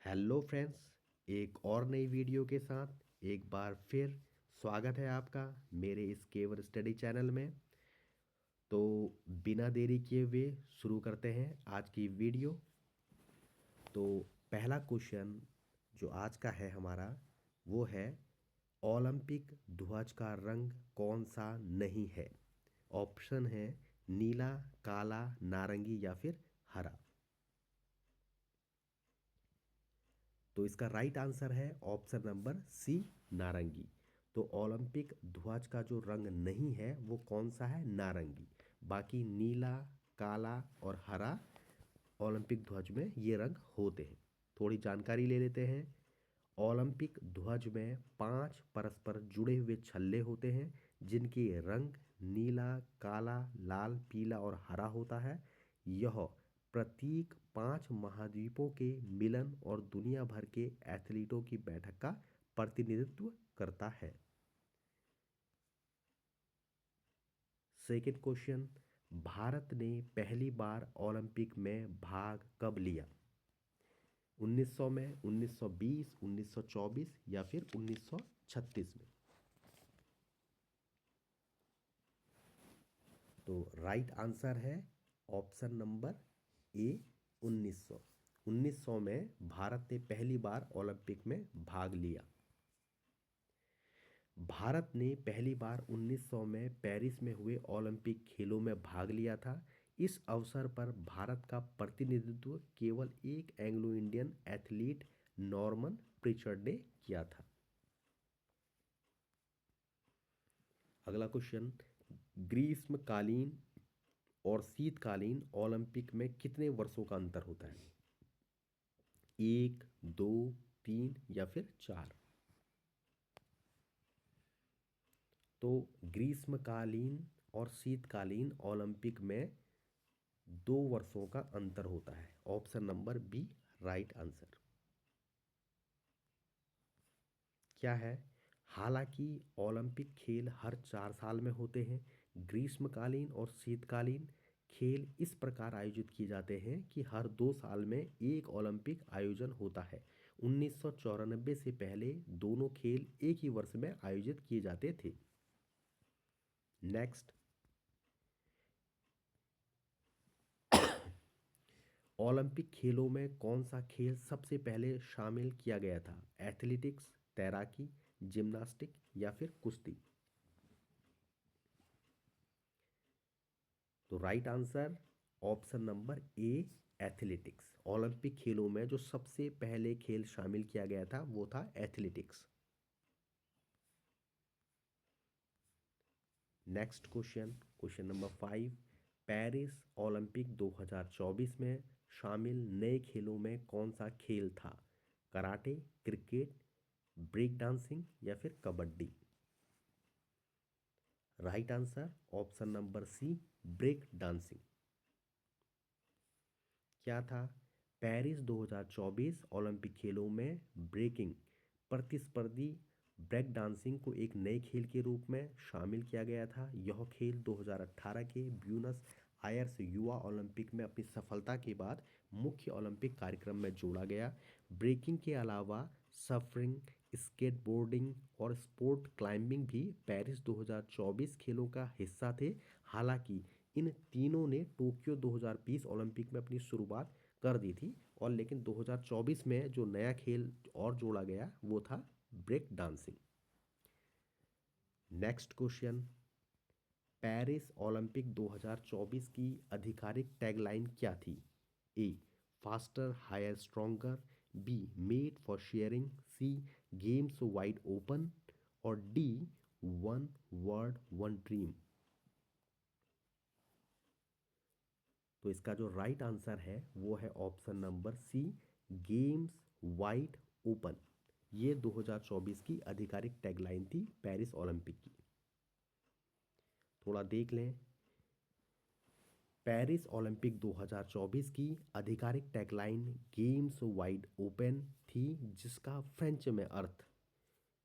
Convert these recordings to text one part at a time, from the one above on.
Hello friends, एक और नई वीडियो के साथ एक बार फिर स्वागत है आपका मेरे इस केवर स्टडी चैनल में। तो बिना देरी किए हुए शुरू करते हैं आज की वीडियो। तो पहला क्वेश्चन जो आज का है हमारा वो है, ओलंपिक ध्वज का रंग कौन सा नहीं है? ऑप्शन है नीला, काला, नारंगी या फिर हरा। तो इसका राइट आंसर है ऑप्शन नंबर सी, नारंगी। तो ओलंपिक ध्वज का जो रंग नहीं है वो कौन सा है? नारंगी। बाकी नीला, काला और हरा ओलंपिक ध्वज में ये रंग होते हैं। थोड़ी जानकारी ले लेते हैं। ओलंपिक ध्वज में 5 परस्पर जुड़े हुए छल्ले होते हैं जिनके रंग नीला, काला, लाल, पीला और हरा होता है। यह प्रतीक 5 महाद्वीपों के मिलन और दुनिया भर के एथलीटों की बैठक का प्रतिनिधित्व करता है। सेकंड क्वेश्चन, भारत ने पहली बार ओलंपिक में भाग कब लिया? 1900 में, 1920, 1924 या फिर 1936 में? तो राइट आंसर है ऑप्शन नंबर ए, 1900। 1900 में भारत ने पहली बार ओलंपिक में भाग लिया। भारत ने पहली बार 1900 में पेरिस में हुए ओलंपिक खेलों में भाग लिया था। इस अवसर पर भारत का प्रतिनिधित्व केवल एक Anglo Indian athlete Norman Pritchard ने किया था। अगला क्वेश्चन, ग्रीष्मकालीन और शीतकालीन ओलंपिक में कितने वर्षों का अंतर होता है? 1, 2, 3 या फिर 4? तो ग्रीष्मकालीन और शीतकालीन ओलंपिक में 2 वर्षों का अंतर होता है। Option number B right answer. क्या है? हालांकि ओलंपिक खेल हर 4 साल में होते हैं, ग्रीष्मकालीन और शीतकालीन खेल इस प्रकार आयोजित किए जाते हैं कि हर 2 साल में एक ओलंपिक आयोजन होता है। 1994 से पहले दोनों खेल एक ही वर्ष में आयोजित किए जाते थे। नेक्स्ट, ओलंपिक खेलों में कौन सा खेल सबसे पहले शामिल किया गया था? एथलेटिक्स, तैराकी, जिम्नास्टिक या फिर कुश्ती? तो right answer option number A, athletics. Olympic खेलों में जो सबसे पहले खेल शामिल किया गया था वो था athletics. Next question, question number 5, Paris Olympic 2024 में शामिल नए खेलों में कौन सा खेल था? कराटे, क्रिकेट, ब्रेक डांसिंग या फिर Kabaddi? Right answer option number C, break dancing. क्या था? पेरिस 2024 ओलंपिक खेलों में ब्रेकिंग प्रतिस्पर्धी ब्रेक डांसिंग को एक नए खेल के रूप में शामिल किया गया था। यह खेल 2018 के ब्यूनस आयर्स युवा ओलंपिक में अपनी सफलता के बाद मुख्य ओलंपिक कार्यक्रम में जोड़ा गया। ब्रेकिंग के अलावा सफरिंग, स्केटबोर्डिंग और स्पोर्ट क्लाइंबिंग भी पेरिस 2024 खेलों का हिस्सा थे। हालांकि इन तीनों ने टोक्यो 2020 ओलंपिक में अपनी शुरुआत कर दी थी, और लेकिन 2024 में जो नया खेल और जोड़ा गया वो था break dancing. Next question, Paris Olympic 2024 की आधिकारिक टैगलाइन क्या थी? A, faster higher stronger, B, made for sharing, C, games wide open और D, one world one dream? तो इसका जो राइट आंसर है वो है option number C, games wide open. ये 2024 की आधिकारिक टैगलाइन थी पेरिस ओलंपिक की। थोड़ा देख लें। पेरिस ओलंपिक 2024 की आधिकारिक टैगलाइन गेम्स वाइड ओपन थी, जिसका फ्रेंच में अर्थ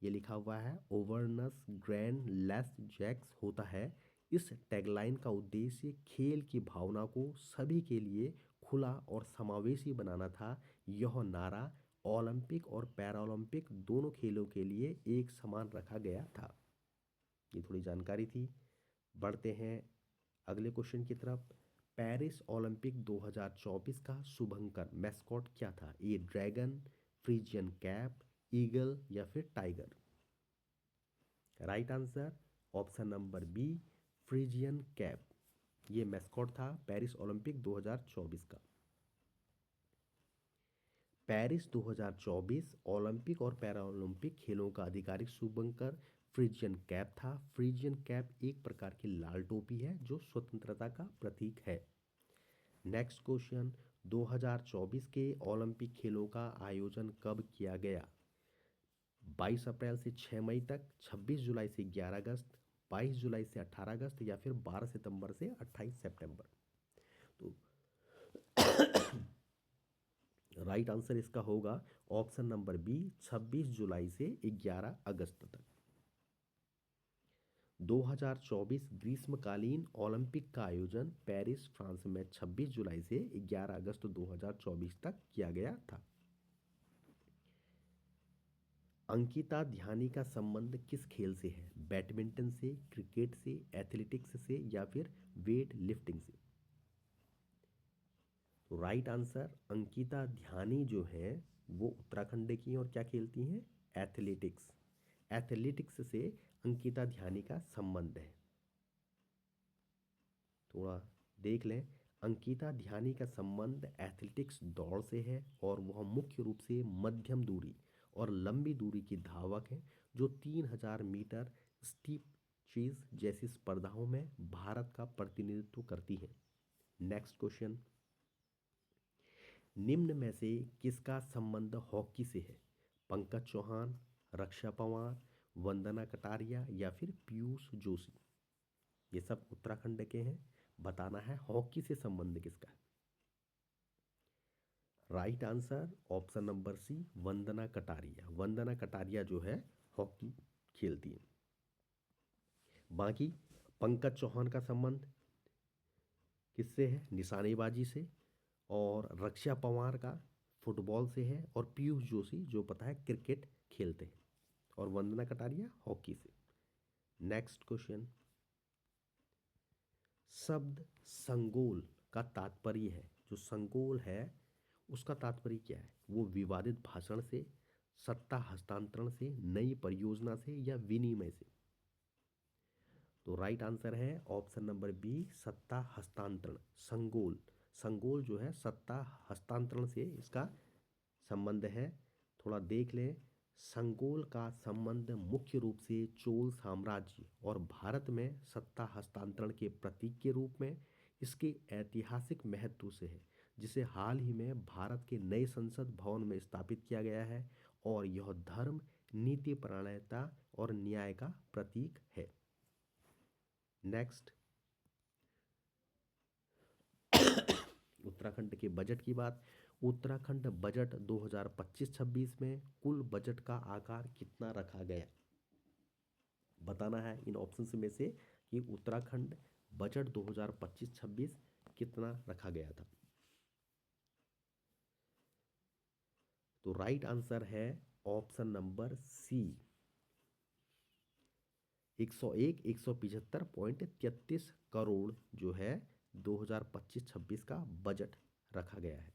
ये लिखा हुआ है ओवर्नस ग्रैंड लेस जैक्स होता है। इस टैगलाइन का उद्देश्य खेल की भावना को सभी के लिए खुला और समावेशी बनाना था। यह नारा ओलंपिक और पैरालंपिक दोनों खेलों के लिए एक समान रखा गया था। ये थोड़ी जानकारी थी। बढ़ते हैं अगले क्वेश्चन की तरफ। पेरिस ओलंपिक 2024 का शुभंकर मैस्कॉट क्या था? ये ड्रैगन, फ्रीजियन कैप, ईगल या फिर tiger? Right answer option number B, Phrygian cap. ये मैस्कॉट था पेरिस ओलंपिक 2024 का। पेरिस 2024 ओलंपिक और पैरालंपिक खेलों का आधिकारिक शुभंकर फ्रीजियन कैप था। फ्रीजियन कैप एक प्रकार की लाल टोपी है जो स्वतंत्रता का प्रतीक है। नेक्स्ट क्वेश्चन, 2024 के ओलंपिक खेलों का आयोजन कब किया गया? 22 अप्रैल से 6 मई तक, 26 जुलाई से 11 अगस्त, 22 जुलाई से 18 अगस्त या फिर 12 सितंबर से 28 सितंबर? तो राइट आंसर इसका होगा ऑप्शन नंबर बी, 26 जुलाई से 11 अगस्त तक। 2024 ग्रीष्मकालीन ओलंपिक का आयोजन पेरिस, फ्रांस में 26 जुलाई से 11 अगस्त 2024 तक किया गया था। अंकिता ध्यानी का संबंध किस खेल से है? बैडमिंटन से, क्रिकेट से, एथलेटिक्स से या फिर वेट लिफ्टिंग से? तो राइट आंसर, अंकिता ध्यानी जो है वो उत्तराखंड की हैं और क्या खेलती हैं? एथलेटिक्स। एथलेटिक्स से अंकिता ध्यानी का संबंध है। थोड़ा देख लें, अंकिता ध्यानी का संबंध एथलेटिक्स दौड़ से है और वह मुख्य रूप से मध्यम दूरी और लंबी दूरी की धावक है जो 3000 मीटर स्टीप चेज जैसी स्पर्धाओं में भारत का प्रतिनिधित्व करती है। नेक्स्ट क्वेश्चन, निम्न में से किसका संबंध हॉकी से है? पंकज चौहान, रक्षा पवार, वंदना कटारिया या फिर पीयूष जोशी? ये सब उत्तराखंड के हैं। बताना है हॉकी से संबंध किसका है। Right answer option number C, Vandana Kataria. Vandana Kataria जो है हॉकी खेलती है। बाकी पंकज चौहान का संबंध किससे है? निशानेबाजी से। और रक्षा पवार का फुटबॉल से है और पीयूष जोशी जो पता है क्रिकेट खेलते हैं। और वंदना कटारिया हॉकी से। नेक्स्ट क्वेश्चन, शब्द संगोल का तात्पर्य है, जो संगोल है उसका तात्पर्य क्या है? वो विवादित भाषण से, सत्ता हस्तांतरण से, नई परियोजना से या विनिमय से? तो राइट आंसर है ऑप्शन नंबर बी, सत्ता हस्तांतरण। संगोल, संगोल जो है सत्ता हस्तांतरण से इसका संबंध है। थोड़ा देख लें, संगोल का संबंध मुख्य रूप से चोल साम्राज्य और भारत में सत्ता हस्तांतरण के प्रतीक के रूप में इसके ऐतिहासिक महत्व से है, जिसे हाल ही में भारत के नए संसद भवन में स्थापित किया गया है और यह धर्म, नीति परायणता और न्याय का प्रतीक है। नेक्स्ट, उत्तराखंड के बजट की बात। उत्तराखंड बजट 2025-26 में कुल बजट का आकार कितना रखा गया? बताना है इन ऑप्शंस में से कि उत्तराखंड बजट 2025-26 कितना रखा गया था। तो राइट आंसर है ऑप्शन नंबर सी, 101 175.33 करोड़ जो है 2025-26 का बजट रखा गया है।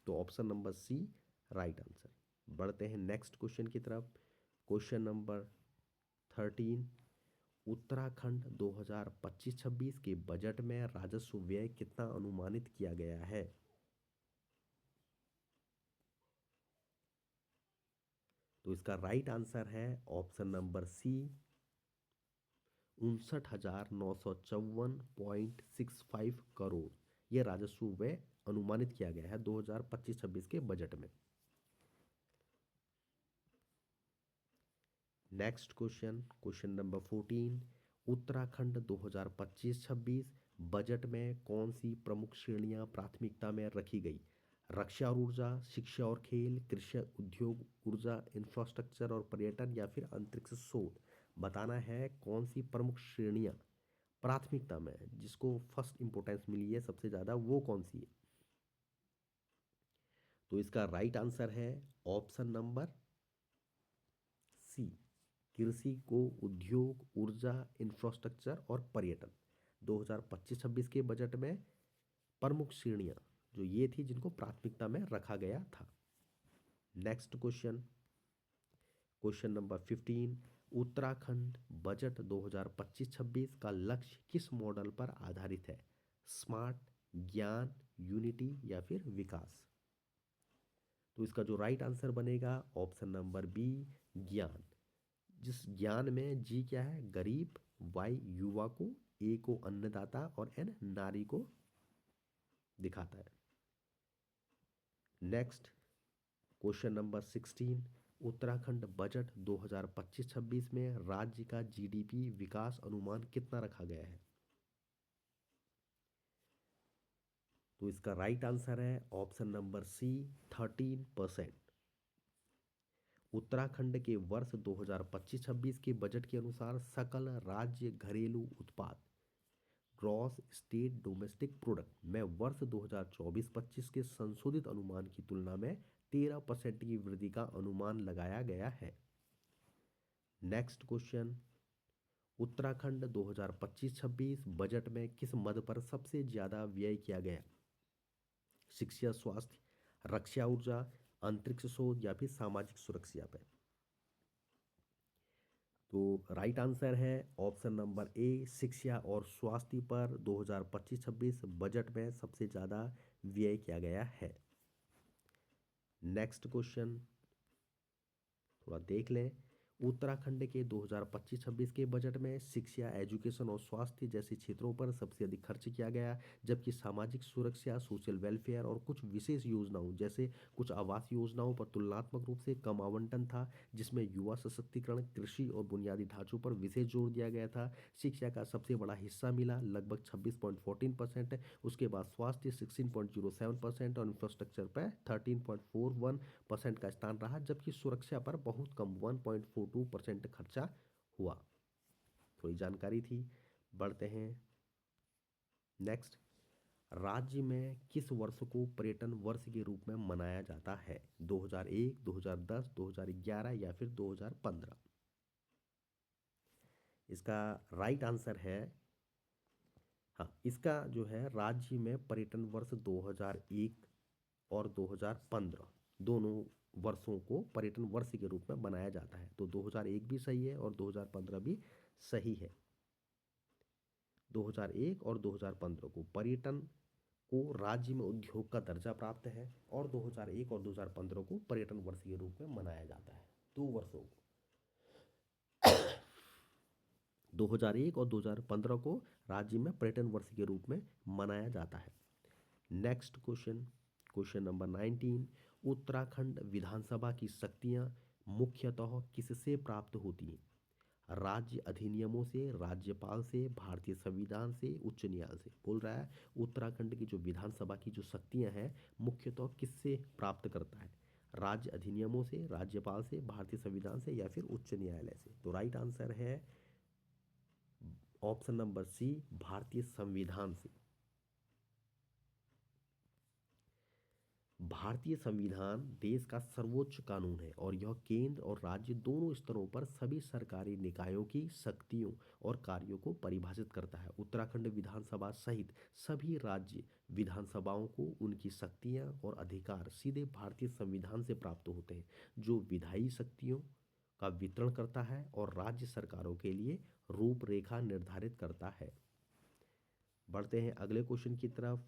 तो option number C right answer. बढ़ते हैं नेक्स्ट क्वेश्चन की तरफ। क्वेश्चन नंबर 13, उत्तराखंड 2025-26 के बजट में राजस्व व्यय कितना अनुमानित किया गया है? तो इसका राइट आंसर है ऑप्शन नंबर सी, 59,954.65 करोड़। यह राजस्व व्यय अनुमानित किया गया है 2025-26 के बजट में। Next question, question number 14, Uttarakhand 2025-26 budget में कौन सी प्रमुख श्रेणियां प्राथमिकता में रखी गई? रक्षा और ऊर्जा, शिक्षा और खेल, कृषि उद्योग, ऊर्जा इंफ्रास्ट्रक्चर और पर्यटन या फिर अंतरिक्ष शोध? बताना है कौन सी प्रमुख श्रेणियां प्राथमिकता में है, जिसको फर्स्ट इंपॉर्टेंस मिली है सबसे ज़्यादा, वो कौन सी है? तो इसका राइट आंसर है ऑप्शन नंबर सी, कृषि को उद्योग, ऊर्जा, इंफ्रास्ट्रक्चर और पर्यटन। 2025-26 के बजट में प्रमुख श्रेणियां जो ये थी जिनको प्राथमिकता में रखा गया था। Next question, question number 15, Uttarakhand budget 2025-26 का लक्ष्य किस मॉडल पर आधारित है? स्मार्ट, ज्ञान, यूनिटी या फिर विकास? तो इसका जो राइट आंसर बनेगा ऑप्शन नंबर बी, ज्ञान। जिस ज्ञान में जी क्या है? गरीब, वाई युवा को, ए को अन्नदाता और एन नारी को दिखाता है। Next, question number 16, Uttarakhand budget 2025-26 में राज्य का जीडीपी विकास अनुमान कितना रखा गया है? तो इसका राइट आंसर है ऑप्शन नंबर सी, 13%। उत्तराखंड के वर्ष 2025-26 के बजट के अनुसार सकल राज्य घरेलू उत्पाद ग्रॉस स्टेट डोमेस्टिक प्रोडक्ट में वर्ष 2024-25 के संशोधित अनुमान की तुलना में 13% की वृद्धि का अनुमान लगाया गया है। नेक्स्ट क्वेश्चन, उत्तराखंड 2025-26 बजट में किस मद पर सबसे ज्यादा व्यय किया गया? शिक्षा, स्वास्थ्य, रक्षा, ऊर्जा, अंतरिक्ष शोध या फिर सामाजिक सुरक्षा पर? तो राइट आंसर है ऑप्शन नंबर ए, शिक्षा और स्वास्थ्य पर 2025-26 बजट में सबसे ज़्यादा व्यय किया गया है। नेक्स्ट क्वेश्चन थोड़ा देख लें, उत्तराखंड के 2025-26 के बजट में शिक्षा, एजुकेशन और स्वास्थ्य जैसे क्षेत्रों पर सबसे अधिक खर्च किया गया, जबकि सामाजिक सुरक्षा, सोशल वेलफेयर और कुछ विशेष योजनाओं जैसे कुछ आवास योजनाओं पर तुलनात्मक रूप से कम आवंटन था, जिसमें युवा सशक्तिकरण, कृषि और बुनियादी ढांचों पर विशेष जोर दिया गया था। शिक्षा का सबसे बड़ा हिस्सा मिला, लगभग 26.14%। उसके बाद स्वास्थ्य 16.07% और इंफ्रास्ट्रक्चर पर 13.41% का स्थान रहा, जबकि सुरक्षा पर बहुत कम 1.42% खर्चा हुआ। थोड़ी जानकारी थी। बढ़ते हैं नेक्स्ट, राज्य में किस वर्ष को पर्यटन वर्ष के रूप में मनाया जाता है? 2001, 2010, 2011 या फिर 2015? इसका राइट आंसर है, हाँ, इसका जो है राज्य में पर्यटन वर्ष 2001 और 2015 दोनों वर्षों को पर्यटन वर्ष के रूप में बनाया जाता है। तो 2001 भी सही है और 2015 भी सही है। 2001 और 2015 को पर्यटन को राज्य में उद्योग का दर्जा प्राप्त है और 2001 और 2015 को पर्यटन वर्ष के रूप में मनाया जाता है। 2 वर्षों को 2001 और 2015 को राज्य में पर्यटन वर्ष के रूप में मनाया जाता है। Next question, question number 19, Uttarakhand विधानसभा की शक्तियां मुख्यतः किससे प्राप्त होती हैं? राज्य अधिनियमों से, राज्यपाल से, भारतीय संविधान से, उच्च न्यायालय से? बोल रहा है उत्तराखंड की जो विधानसभा की जो शक्तियां हैं मुख्यतः किससे प्राप्त करता है? राज्य अधिनियमों से, राज्यपाल से, भारतीय संविधान से या फिर उच्च न्यायालय से? तो राइट आंसर है ऑप्शन नंबर सी, भारतीय संविधान से। भारतीय संविधान देश का सर्वोच्च कानून है और यह केंद्र और राज्य दोनों स्तरों पर सभी सरकारी निकायों की शक्तियों और कार्यों को परिभाषित करता है। उत्तराखंड विधानसभा सहित सभी राज्य विधानसभाओं को उनकी शक्तियां और अधिकार सीधे भारतीय संविधान से प्राप्त होते हैं, जो विधायी शक्तियों का वितरण करता है और राज्य सरकारों के लिए रूपरेखा निर्धारित करता है। बढ़ते हैं अगले क्वेश्चन की तरफ।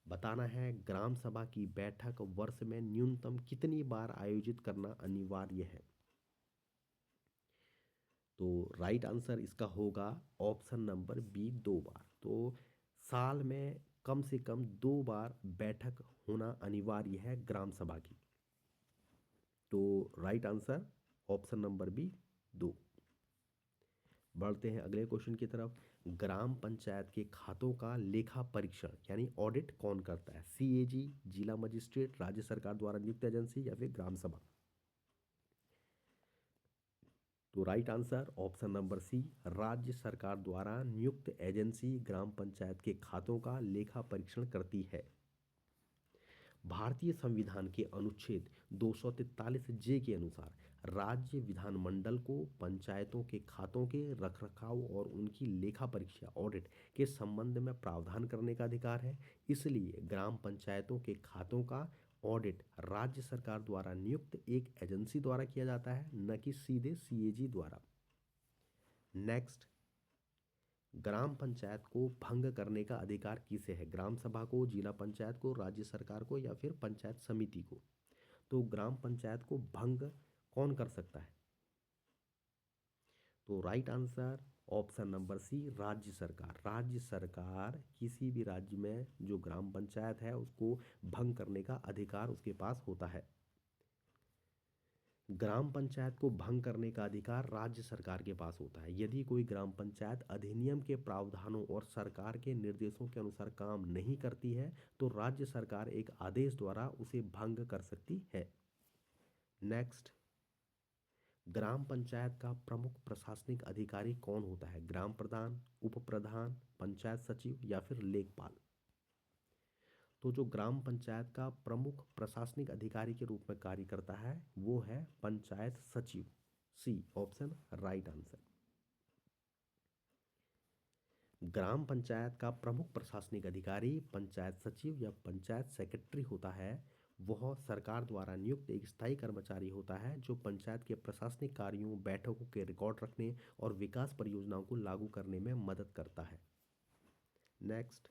बताना है ग्राम सभा की बैठक वर्ष में न्यूनतम कितनी बार आयोजित करना अनिवार्य है? तो राइट आंसर इसका होगा ऑप्शन नंबर बी, 2 बार। तो साल में कम से कम 2 बार बैठक होना अनिवार्य है ग्राम सभा की। तो right answer option number B, 2। बढ़ते हैं अगले क्वेश्चन की तरफ। ग्राम पंचायत के खातों का लेखा परीक्षण यानी ऑडिट कौन करता है? सीएजी, जिला मजिस्ट्रेट, राज्य सरकार द्वारा नियुक्त एजेंसी या फिर ग्राम सभा? तो right answer option number C, राज्य सरकार द्वारा नियुक्त एजेंसी ग्राम पंचायत के खातों का लेखा परीक्षण करती है। भारतीय संविधान के अनुच्छेद 243 जे के अनुसार राज्य विधानमंडल को पंचायतों के खातों के रखरखाव और उनकी लेखा परीक्षा ऑडिट के संबंध में प्रावधान करने का अधिकार है। इसलिए ग्राम पंचायतों के खातों का ऑडिट राज्य सरकार द्वारा नियुक्त एक एजेंसी द्वारा किया जाता है, न कि सीधे सीएजी द्वारा। नेक्स्ट, ग्राम पंचायत को भंग करने का अधिकार किसे है? ग्राम सभा को, जिला पंचायत को, राज्य सरकार को या फिर पंचायत समिति को? तो ग्राम पंचायत को भंग कौन कर सकता है? तो right answer option number C, राज्य सरकार। राज्य सरकार किसी भी राज्य में जो ग्राम पंचायत है उसको भंग करने का अधिकार उसके पास होता है। ग्राम पंचायत को भंग करने का अधिकार राज्य सरकार के पास होता है। यदि कोई ग्राम पंचायत अधिनियम के प्रावधानों और सरकार के निर्देशों के अनुसार काम नहीं करती है तो राज्य सरकार एक आदेश द्वारा उसे भंग कर सकती है। नेक्स्ट, ग्राम पंचायत का प्रमुख प्रशासनिक अधिकारी कौन होता है? ग्राम प्रधान, उप प्रधान, पंचायत सचिव या फिर लेखपाल? तो जो ग्राम पंचायत का प्रमुख प्रशासनिक अधिकारी के रूप में कार्य करता है वो है पंचायत सचिव। C option right answer. ग्राम पंचायत का प्रमुख प्रशासनिक अधिकारी पंचायत सचिव या पंचायत सेक्रेटरी होता है। वह सरकार द्वारा नियुक्त एक स्थायी कर्मचारी होता है जो पंचायत के प्रशासनिक कार्यों, बैठकों के रिकॉर्ड रखने और विकास परियोजनाओं को लागू करने में मदद करता है। नेक्स्ट,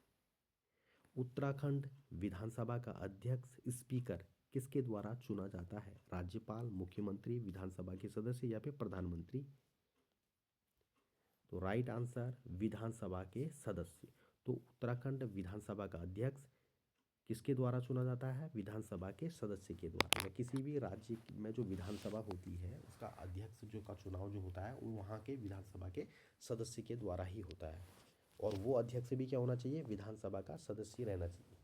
उत्तराखंड विधानसभा का अध्यक्ष स्पीकर किसके द्वारा चुना जाता है? राज्यपाल, मुख्यमंत्री, विधानसभा के सदस्य या फिर प्रधानमंत्री? तो राइट आंसर विधानसभा के सदस्य। तो उत्तराखंड विधानसभा का अध्यक्ष किसके द्वारा चुना जाता है? विधानसभा के सदस्य के द्वारा। या किसी भी राज्य में जो विधानसभा होती है उसका अध्यक्ष जो का चुनाव जो होता है वो वहाँ के विधानसभा के सदस्य के द्वारा ही होता है। और वो अध्यक्ष भी क्या होना चाहिए? विधानसभा का सदस्य रहना चाहिए।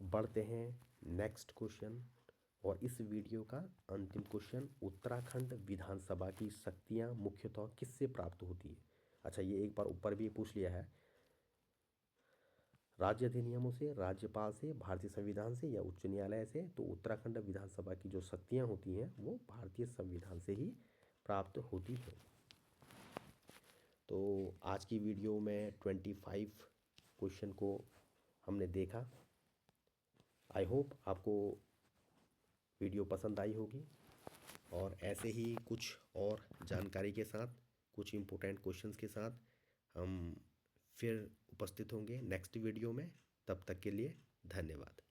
बढ़ते हैं नेक्स्ट क्वेश्चन, और इस वीडियो का अंतिम क्वेश्चन, उत्तराखंड विधानसभा की शक्तियां मुख्यतः किससे प्राप्त होती है? अच्छा, ये एक बार ऊपर भी पूछ लिया है। राज्य अधिनियमों से, राज्यपाल से, भारतीय संविधान से या उच्च न्यायालय से? तो उत्तराखंड विधानसभा की जो शक्तियां होती हैं वो भारतीय संविधान से ही प्राप्त होती है। तो आज की वीडियो में 25 क्वेश्चन को हमने देखा। आई होप आपको वीडियो पसंद आई होगी, और ऐसे ही कुछ और जानकारी के साथ, कुछ इम्पोर्टेंट क्वेश्चंस के साथ हम फिर उपस्थित होंगे नेक्स्ट वीडियो में। तब तक के लिए धन्यवाद।